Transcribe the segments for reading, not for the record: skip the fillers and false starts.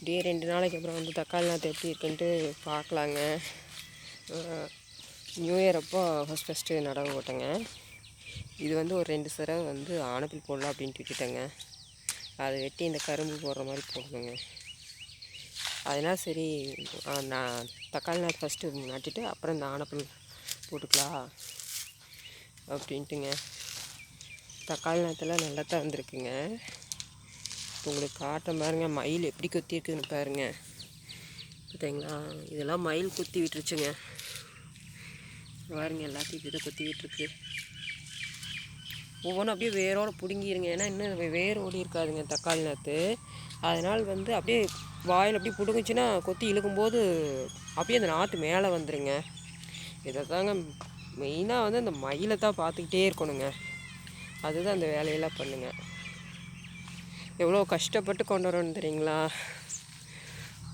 இப்படியே 2 நாளைக்கு அப்புறம் வந்து தக்காளி நாற்று எப்படி இருக்குன்ட்டு பார்க்கலாங்க. நியூ இயர் அப்போ ஃபஸ்ட்டு நடவு போட்டேங்க. இது வந்து ஒரு 2 தடவை வந்து ஆனப்பில் போடலாம் அப்படின்ட்டு விட்டுட்டேங்க. அதை வெட்டி இந்த கரும்பு போடுற மாதிரி போடணுங்க. அதனால் சரி நான் தக்காளி நாற்று ஃபஸ்ட்டு நட்டுட்டு அப்புறம் இந்த ஆனப்பில் போட்டுக்கலாம் அப்படின்ட்டுங்க. தக்காளி நாற்றுலாம் நல்லா தான் வந்திருக்குங்க. இப்போ உங்களுக்கு காட்ட பாருங்க, மயில் எப்படி கொத்தி இருக்குதுன்னு பாருங்க. பார்த்தீங்களா, இதெல்லாம் மயில் கொத்தி விட்டுருச்சுங்க. பாருங்க, எல்லாத்தையும் இதை கொத்தி விட்டுருக்கு. ஒவ்வொன்றும் அப்படியே வேரோடு பிடுங்கிருங்க. ஏன்னா இன்னும் வேர் ஓடி இருக்காதுங்க தக்காளி நாற்று. அதனால் வந்து அப்படியே வாயில் அப்படியே பிடுங்குச்சுன்னா கொத்தி இழுக்கும்போது அப்படியே அந்த நாற்று மேலே வந்துடுங்க. இதை தாங்க மெயினாக வந்து அந்த மயிலை தான் பார்த்துக்கிட்டே இருக்கணுங்க. அதுதான் அந்த வேலையெல்லாம் பண்ணுங்க. எவ்வளோ கஷ்டப்பட்டு கொண்டு வரணும் தெரியுங்களா?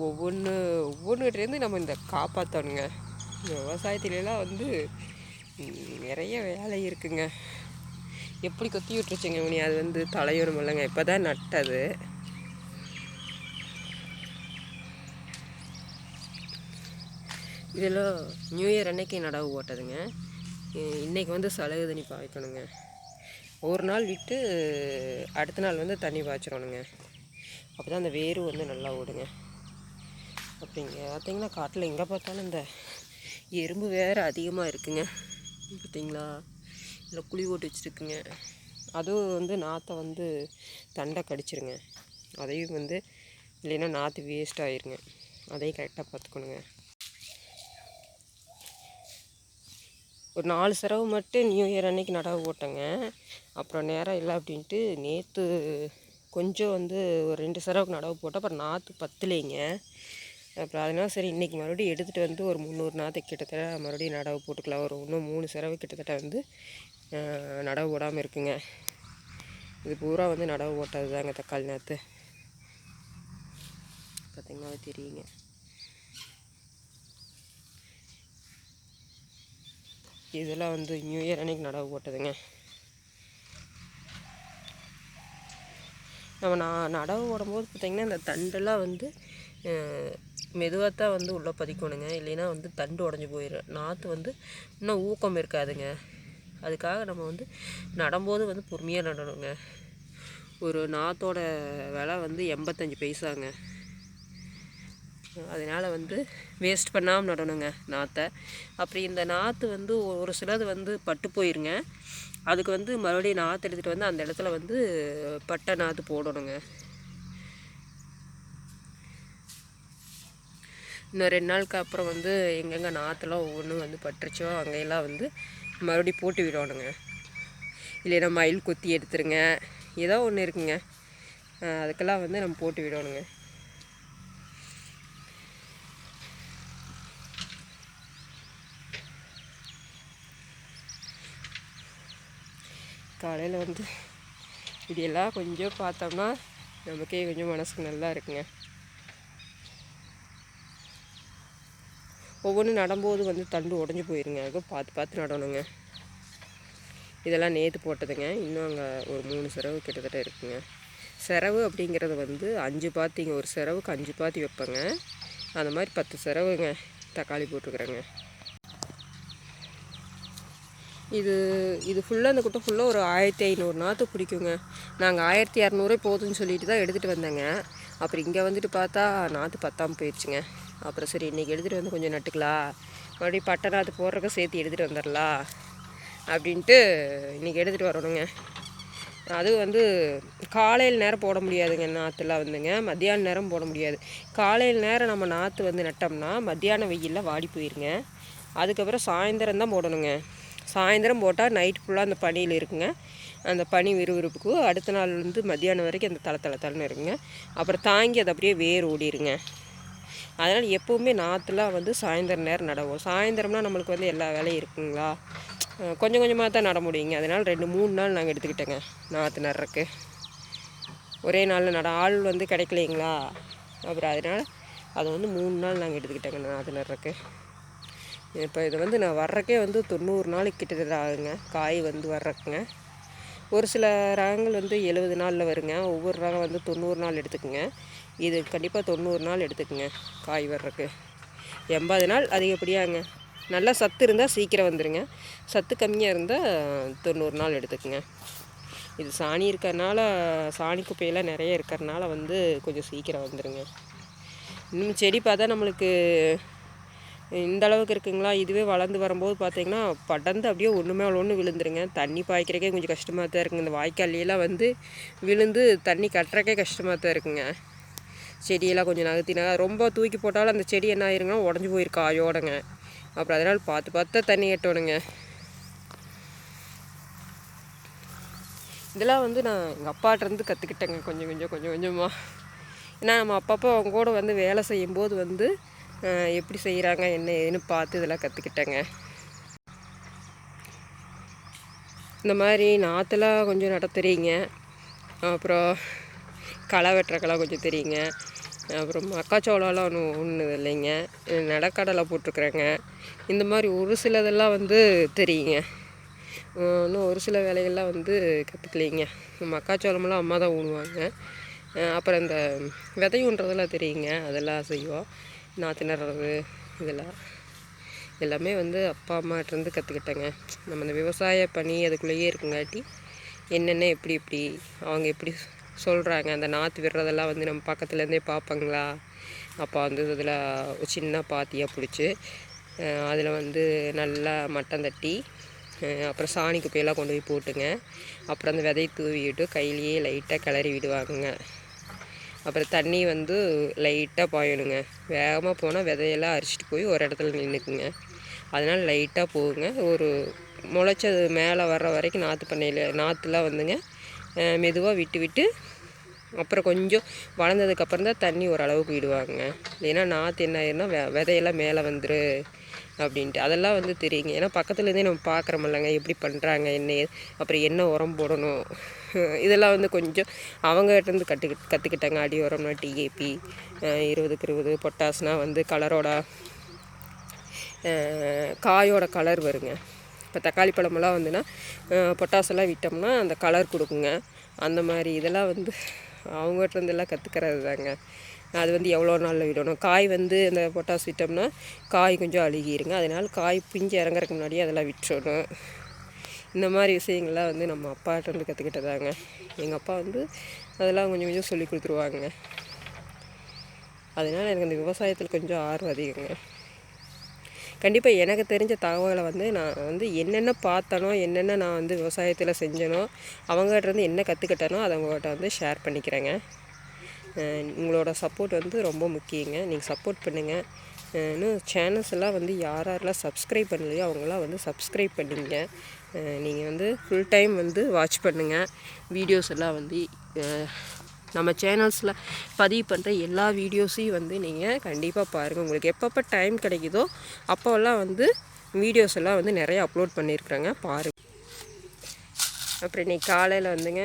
ஒவ்வொன்றுகிட்டேருந்து நம்ம இந்த காப்பாற்றணுங்க. இந்த விவசாயத்துலலாம் வந்து நிறைய வேலை இருக்குங்க. எப்படி கொத்தி விட்டுருச்சுங்க உனி, அது வந்து தலையணும் இல்லைங்க. இப்போ தான் நட்டது. இதெல்லாம் நியூ இயர் அன்னைக்கு நடவு போட்டதுங்க. இன்றைக்கி வந்து சலகு தண்ணி பாய்க்கணுங்க. ஒரு நாள் விட்டு அடுத்த நாள் வந்து தண்ணி பாய்ச்சிடணுங்க. அப்போ தான் அந்த வேறு வந்து நல்லா ஓடுங்க. அப்படிங்க பார்த்தீங்கன்னா காட்டில் எங்கே பார்த்தாலும் இந்த எறும்பு வேறு அதிகமாக இருக்குங்க. பார்த்தீங்களா, இல்லை குழி போட்டு வச்சுருக்குங்க. அதுவும் வந்து நாற்றை வந்து தண்டை கடிச்சிருங்க. அதையும் வந்து இல்லைன்னா நாற்று வேஸ்ட் ஆகிருங்க. அதையும் கரெக்டாக பார்த்துக்கணுங்க. ஒரு 4 தடவை மட்டும் நியூ இயர் அன்னைக்கு நடவு போட்டேங்க. அப்புறம் நேரம் இல்லை அப்படின்ட்டு நேற்று கொஞ்சம் வந்து ஒரு 2 தடவைக்கு நடவு போட்டேன். அப்புறம் நாற்று பத்தலைங்க. அப்புறம் அதனால் சரி இன்றைக்கி மறுபடியும் எடுத்துகிட்டு வந்து ஒரு 300 நாற்று கிட்டத்தட்ட மறுபடியும் நடவு போட்டுக்கலாம். ஒரு இன்னும் 3 தடவை கிட்டத்தட்ட வந்து நடவு போடாமல் இருக்குங்க. இது பூரா வந்து நடவு போட்டது தாங்க தக்காளி நாற்று. பார்த்திங்கன்னா தெரியுங்க. இதெல்லாம் வந்து நியூ இயர் அன்னைக்கு நடவு போட்டதுங்க. நம்ம நடவு போடும்போது பார்த்திங்கன்னா இந்த தண்டெல்லாம் வந்து மெதுவாக தான் வந்து உள்ளே பதிக்கணுங்க. இல்லைன்னா வந்து தண்டு உடஞ்சி போயிடும். நாற்று வந்து இன்னும் ஊக்கம் இருக்காதுங்க. அதுக்காக நம்ம வந்து நடும்போது வந்து பொறுமையாக நடணுங்க. ஒரு நாற்றோட விலை வந்து 85 பைசாங்க. அதனால் வந்து வேஸ்ட் பண்ணாமல் நடணுங்க நாற்றை. அப்படி இந்த நாற்று வந்து ஒரு சிலது வந்து பட்டு போயிருங்க. அதுக்கு வந்து மறுபடியும் நாற்று எடுத்துகிட்டு வந்து அந்த இடத்துல வந்து பட்டை நாற்று போடணுங்க. இன்னும் 2 நாளுக்கு அப்புறம் வந்து எங்கெங்கே நாற்றுலாம் ஒவ்வொன்றும் வந்து பட்டுருச்சோ அங்கெல்லாம் வந்து மறுபடியும் போட்டு விடணுங்க. இல்லைன்னா மயில் கொத்தி எடுத்துருங்க, ஏதோ ஒன்று இருக்குங்க. அதுக்கெல்லாம் வந்து நம்ம போட்டு விடணுங்க. காலையில் வந்து இப்படியெல்லாம் கொஞ்சம் பார்த்தோம்னா நமக்கே கொஞ்சம் மனசுக்கு நல்லா இருக்குங்க. ஒவ்வொன்றும் நடும்போது வந்து தண்டு உடஞ்சி போயிருங்க. அதுக்கும் பார்த்து நடணுங்க. இதெல்லாம் நேற்று போட்டதுங்க. இன்னும் அங்கே ஒரு 3 செரவு கிட்டத்தட்ட இருக்குங்க. செரவு அப்படிங்கிறது வந்து 5 பாத்திங்க. ஒரு செரவுக்கு 5 பாத்தி வைப்பேங்க. அந்த மாதிரி 10 செரவுங்க தக்காளி போட்டுருக்குறேங்க. இது ஃபுல்லாக இந்த குட்டை ஃபுல்லாக ஒரு 1500 நாற்று பிடிக்குங்க. நாங்கள் 1200 போதுன்னு சொல்லிட்டு தான் எடுத்துகிட்டு வந்தேங்க. அப்புறம் இங்கே வந்துட்டு பார்த்தா நாற்று பத்தாமல் போயிடுச்சுங்க. அப்புறம் சரி இன்றைக்கி எடுத்துகிட்டு வந்து கொஞ்சம் நட்டுக்கலாம், மறுபடியும் பட்டை நாற்று போடுறக்க சேர்த்து எடுத்துகிட்டு வந்துடலாம் அப்படின்ட்டு இன்றைக்கி எடுத்துகிட்டு வரணுங்க. அதுவும் வந்து காலையில் நேரம் போட முடியாதுங்க. நாற்றுலாம் வந்துங்க மத்தியான நேரம் போட முடியாது. காலையில் நேரம் நம்ம நாற்று வந்து நட்டோம்னா மத்தியான வெயிலில் வாடி போயிருங்க. அதுக்கப்புறம் சாயந்தரம் தான் போடணுங்க. சாயந்தரம் போட்டால் நைட் ஃபுல்லாக அந்த பனியில் இருக்குங்க. அந்த பனி விறுவிறுப்புக்கு அடுத்த நாள் வந்து மத்தியானம் வரைக்கும் அந்த தலை இருக்குங்க. அப்புறம் தாங்கி அது அப்படியே வேர் ஓடிடுங்க. அதனால் எப்போவுமே நாற்றுலாம் வந்து சாயந்தரம் நேரம் நடவும். சாயந்தரம்னா நம்மளுக்கு வந்து எல்லா வேலையும் இருக்குங்களா, கொஞ்சம் கொஞ்சமாக தான் நட முடியுங்க. அதனால் 2-3 நாள் நாங்கள் எடுத்துக்கிட்டோங்க நாற்று நடுறக்கு. ஒரே நாளில் ஆள் வந்து கிடைக்கலைங்களா, அப்புறம் அதனால் அதை வந்து 3 நாள் நாங்கள் எடுத்துக்கிட்டோங்க நாற்று நடுறக்கு. இப்போ இது வந்து நான் வர்றக்கே வந்து 90 நாளைக்கு கிட்டத்தட்ட ஆகுங்க காய் வந்து வர்றக்குங்க. ஒரு சில ரகங்கள் வந்து 70 நாளில் வருங்க. ஒவ்வொரு ரகம் வந்து 90 நாள் எடுத்துக்குங்க. இது கண்டிப்பாக 90 நாள் எடுத்துக்குங்க காய் வர்றதுக்கு. 80 நாள் அதிகப்படியாங்க. நல்லா சத்து இருந்தால் சீக்கிரம் வந்துடுங்க. சத்து கம்மியாக இருந்தால் 90 நாள் எடுத்துக்குங்க. இது சாணி இருக்கிறனால, சாணி குப்பையெல்லாம் நிறைய இருக்கிறனால வந்து கொஞ்சம் சீக்கிரம் வந்துடுங்க. இன்னும் செடி பார்த்தா நம்மளுக்கு இந்த அளவுக்கு இருக்குங்களா. இதுவே வளர்ந்து வரும்போது பார்த்திங்கன்னா படர்ந்து அப்படியே ஒன்று மேலே ஒன்று விழுந்துருங்க. தண்ணி பாய்க்கிறக்கே கொஞ்சம் கஷ்டமாக தான் இருக்குங்க. இந்த வாய்க்காலியெல்லாம் வந்து விழுந்து தண்ணி கட்டுறக்கே கஷ்டமாக தான் இருக்குங்க. செடியெல்லாம் கொஞ்சம் நகர்த்தினா ரொம்ப தூக்கி போட்டாலும் அந்த செடி என்ன ஆயிருங்கன்னா உடஞ்சி போயிருக்கா ஆயோடங்க. அப்புறம் அதனால் பார்த்து பார்த்து தண்ணி கட்டணுங்க. இதெல்லாம் வந்து நான் எங்கள் அப்பாட்டிருந்து கற்றுக்கிட்டேங்க கொஞ்சம் கொஞ்சமாக. ஏன்னா நம்ம அப்பப்போ அவங்க கூட வந்து வேலை செய்யும்போது வந்து எப்படி செய்கிறாங்க என்ன ஏதுன்னு பார்த்து இதெல்லாம் கற்றுக்கிட்டேங்க. இந்த மாதிரி நாற்றுலாம் கொஞ்சம் நட தெரியுங்க. அப்புறம் களை வெட்டுறக்கெல்லாம் கொஞ்சம் தெரியுங்க. அப்புறம் மக்காச்சோளம்லாம் ஒன்றும் இல்லைங்க. நடக்கடலை போட்டிருக்குறேங்க. இந்த மாதிரி ஒரு சிலதெல்லாம் வந்து தெரியுங்க. இன்னும் ஒரு சில வேலைகள்லாம் வந்து கற்றுக்கலைங்க. மக்காச்சோளமெல்லாம் அம்மா தான் ஊனுவாங்க. அப்புறம் இந்த விதை ஊன்றதெல்லாம் தெரியுங்க. அதெல்லாம் செய்வோம். நாற்று நடுறது இதெல்லாம் எல்லாமே வந்து அப்பா அம்மாட்டிருந்து கற்றுக்கிட்டேங்க. நம்ம இந்த விவசாய பணி அதுக்குள்ளேயே இருக்குங்காட்டி என்னென்ன எப்படி அவங்க எப்படி சொல்கிறாங்க. அந்த நாற்று விடுறதெல்லாம் வந்து நம்ம பக்கத்துலேருந்தே பார்ப்பங்களா. அப்போ வந்து இதில் சின்ன பாத்தியாக பிடிச்சி அதில் வந்து நல்லா மட்டம் தட்டி அப்புறம் சாணி குப்பையெல்லாம் கொண்டு போய் போட்டுங்க. அப்புறம் அந்த விதையை தூவிட்டு கையிலேயே லைட்டாக கிளறி விடுவாங்க. அப்புறம் தண்ணி வந்து லைட்டாக பாயணுங்க. வேகமாக போனால் விதையெல்லாம் அரிச்சிட்டு போய் ஒரு இடத்துல நின்றுக்குங்க. அதனால் லைட்டாக போகுங்க. ஒரு முளைச்சது மேலே வர்ற வரைக்கும் நாற்றுலாம் வந்துங்க மெதுவாக விட்டு அப்புறம் கொஞ்சம் வளர்ந்ததுக்கப்புறம் தான் தண்ணி ஓரளவுக்கு விடுவாங்க. இல்லைன்னா நாற்று என்ன ஆயிருன்னா விதையெல்லாம் மேலே வந்துரு அப்படின்ட்டு அதெல்லாம் வந்து தெரியுங்க. ஏன்னா பக்கத்துலேருந்தே நம்ம பார்க்குறோமில்லங்க எப்படி பண்ணுறாங்க என்ன, அப்புறம் என்ன உரம் போடணும் இதெல்லாம் வந்து கொஞ்சம் அவங்ககிட்டருந்து கற்றுக்கிட்டாங்க. அடி உரம்னா டிஏபி 20/20 பொட்டாஸ்னால் வந்து கலரோட காயோட கலர் வருங்க. இப்போ தக்காளி பழமெல்லாம் வந்துன்னா பொட்டாசெல்லாம் விட்டோம்னா அந்த கலர் கொடுக்குங்க. அந்த மாதிரி இதெல்லாம் வந்து அவங்ககிட்டருந்தெல்லாம் கற்றுக்கிறது தாங்க. அது வந்து எவ்வளோ நாளில் விடணும். காய் வந்து அந்த பொட்டாஸ் விட்டோம்னா காய் கொஞ்சம் அழுகிருங்க. அதனால் காய் பிஞ்சு இறங்குறதுக்கு முன்னாடியே அதெல்லாம் விட்டுறணும். இந்த மாதிரி விஷயங்கள்லாம் வந்து நம்ம அப்பாட்டிருந்து கற்றுக்கிட்டதாங்க. எங்கள் அப்பா வந்து அதெல்லாம் கொஞ்சம் சொல்லி கொடுத்துருவாங்க. அதனால் எனக்கு அந்த விவசாயத்தில் கொஞ்சம் ஆர்வம் அதிகங்க. கண்டிப்பாக எனக்கு தெரிஞ்ச தகவலை வந்து நான் வந்து என்னென்ன பார்த்தனோ என்னென்ன நான் வந்து விவசாயத்தில் செஞ்சனோ அவங்ககிட்டருந்து என்ன கற்றுக்கிட்டனோ அதை உங்கள்கிட்ட வந்து ஷேர் பண்ணிக்கிறேங்க. உங்களோட சப்போர்ட் வந்து ரொம்ப முக்கியங்க. நீங்கள் சப்போர்ட் பண்ணுங்கள். இன்னும் சேனல்ஸ் எல்லாம் வந்து யாரெல்லாம் சப்ஸ்கிரைப் பண்ணலையோ அவங்களாம் வந்து சப்ஸ்கிரைப் பண்ணிங்க. நீங்கள் வந்து ஃபுல் டைம் வந்து வாட்ச் பண்ணுங்கள். வீடியோஸ் எல்லாம் வந்து நம்ம சேனல்ஸில் பதிவு பண்ணுற எல்லா வீடியோஸையும் வந்து நீங்கள் கண்டிப்பாக பாருங்கள். உங்களுக்கு எப்பப்போ டைம் கிடைக்குதோ அப்போல்லாம் வந்து வீடியோஸ் எல்லாம் வந்து நிறைய அப்லோட் பண்ணியிருக்குறாங்க, பாருங்கள். அப்புறம் இன்றைக்கி காலையில் வந்துங்க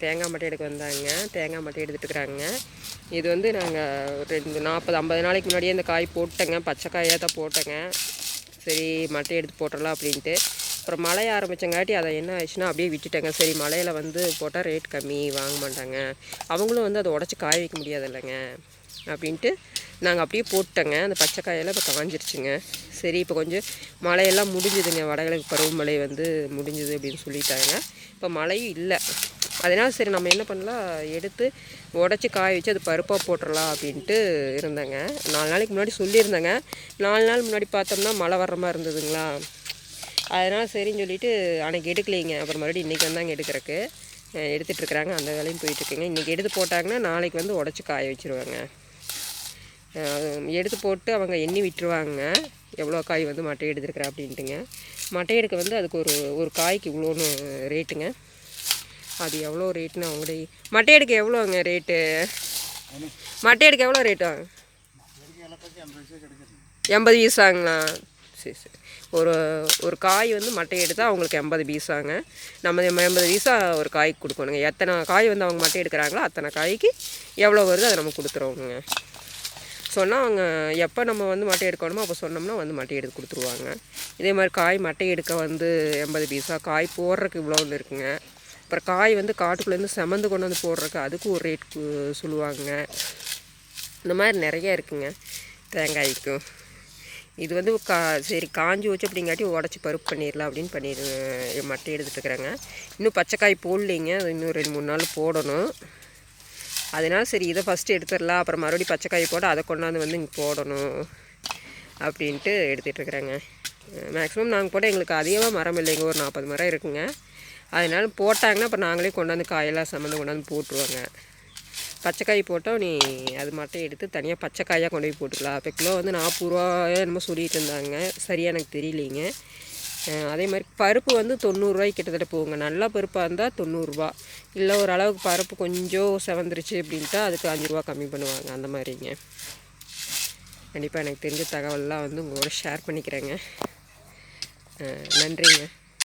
தேங்காய் மட்டை எடுக்க வந்தாங்க. தேங்காய் மட்டை எடுத்துகிட்டுருக்குறாங்க. இது வந்து நாங்கள் 40-50 நாளைக்கு முன்னாடியே இந்த காய் போட்டேங்க. பச்சை காயாக தான் போட்டேங்க. சரி மட்டை எடுத்து போட்டுடலாம் அப்படின்ட்டு. அப்புறம் மழை ஆரம்பித்தங்காட்டி அதை என்ன ஆயிடுச்சுன்னா அப்படியே விட்டுட்டேங்க. சரி மழையில் வந்து போட்டால் ரேட் கம்மி, வாங்க மாட்டாங்க, அவங்களும் வந்து அதை உடச்சி காய வைக்க முடியாது இல்லைங்க அப்படின்ட்டு நாங்கள் அப்படியே போட்டோங்க. அந்த பச்சை காயெல்லாம் இப்போ காஞ்சிருச்சுங்க. சரி இப்போ கொஞ்சம் மழையெல்லாம் முடிஞ்சுதுங்க. வடகிழக்கு பருவமழை வந்து முடிஞ்சுது அப்படின்னு சொல்லிட்டாங்க. இப்போ மழையும் இல்லை. அதனால் சரி நம்ம என்ன பண்ணலாம், எடுத்து உடச்சி காய வச்சு அது பருப்பாக போட்டுடலாம் அப்படின்ட்டு இருந்தேங்க. 4 நாளைக்கு முன்னாடி சொல்லியிருந்தேங்க. 4 நாள் முன்னாடி பார்த்தோம்னா மழை வர்ற மாதிரி இருந்ததுங்களா. அதனால் சரின்னு சொல்லிவிட்டு அன்றைக்கி எடுக்கலைங்க. அப்புறம் மறுபடியும் இன்றைக்கி வந்தாங்க எடுக்கிறக்கு. எடுத்துகிட்ருக்குறாங்க. அந்த வேலையும் போயிட்டுருக்குங்க. இன்றைக்கி எடுத்து போட்டாங்கன்னா நாளைக்கு வந்து உடச்சி காய வச்சுருவாங்க. எடுத்து போட்டு அவங்க எண்ணி விட்டுருவாங்க எவ்வளோ காய் வந்து மட்டை எடுத்துருக்குறா அப்படின்ட்டுங்க. மட்டை எடுக்க வந்து அதுக்கு ஒரு காய்க்கு இவ்வளோன்னு ரேட்டுங்க. அது எவ்வளோ ரேட்டுன்னு அவங்களே மட்டை எடுக்க எவ்வளோங்க ரேட்டு, மட்டை எடுக்க எவ்வளோ ரேட்டா? 80 பைசாங்களா? சரி சரி. ஒரு காய் வந்து மட்டை எடுத்தால் அவங்களுக்கு 80 பைசாங்க. நம்ம 80 பைசா ஒரு காய்க்கு கொடுக்கணுங்க. எத்தனை காய் வந்து அவங்க மட்டை எடுக்கிறாங்களோ அத்தனை காய்க்கு எவ்வளோ வருதோ அதை நம்ம கொடுத்துருவோங்க. சொன்னால் அவங்க எப்போ நம்ம வந்து மட்டை எடுக்கணுமோ அப்போ சொன்னோம்னா வந்து மட்டை எடுத்து கொடுத்துருவாங்க. இதே மாதிரி காய் மட்டை எடுக்க வந்து 80 பைசா, காய் போடுறதுக்கு இவ்வளோன்னு இருக்குங்க. அப்புறம் காய் வந்து காட்டுக்குள்ளேருந்து செமந்து கொண்டு வந்து போடுறக்கு அதுக்கு ஒரு ரேட் சொல்லுவாங்க. இந்த மாதிரி நிறைய இருக்குங்க தேங்காய்க்கும். இது வந்து சரி காஞ்சி வச்சு அப்படிங்காட்டி உடச்சி பருப்பு பண்ணிடலாம் அப்படின்னு மட்டை எடுத்துகிட்டு இருக்கிறேங்க. இன்னும் பச்சைக்காய் போடலைங்க, அது இன்னும் 2-3 நாள் போடணும். அதனால் சரி இதை ஃபஸ்ட்டு எடுத்துடலாம், அப்புறம் மறுபடியும் பச்சைக்காய் போட்டு அதை கொண்டாந்து வந்து இங்கே போடணும் அப்படின்ட்டு எடுத்துகிட்ருக்குறேங்க. மேக்ஸிமம் நாங்கள் போட்டால் எங்களுக்கு அதிகமாக மரம் இல்லைங்க, ஒரு 40 மரம் இருக்குங்க. அதனால் போட்டாங்கன்னா அப்புறம் நாங்களே கொண்டாந்து காயெல்லாம் சம்மந்தம் கொண்டாந்து போட்டுருவாங்க. பச்சைக்காய் போட்டால் நீ அது மட்டும் எடுத்து தனியாக பச்சைக்காயாக கொண்டு போய் போட்டுக்கலாம். இப்போ கிலோ வந்து 40 ரூபாயோ என்னமோ சொல்லிட்டு இருந்தாங்க, சரியாக எனக்கு தெரியலிங்க. அதே மாதிரி பருப்பு வந்து 90 ரூபாய்க்கு கிட்டத்தட்ட போகுங்க. நல்லா பருப்பாக இருந்தால் 90 ரூபா, இல்லை ஒரு அளவுக்கு பருப்பு கொஞ்சம் செவந்துருச்சு அப்படின்ட்டா அதுக்கு 5 ரூபா கம்மி பண்ணுவாங்க, அந்த மாதிரிங்க. கண்டிப்பாக எனக்கு தெரிஞ்ச தகவல்லாம் வந்து உங்களோட ஷேர் பண்ணிக்கிறேங்க. நன்றிங்க.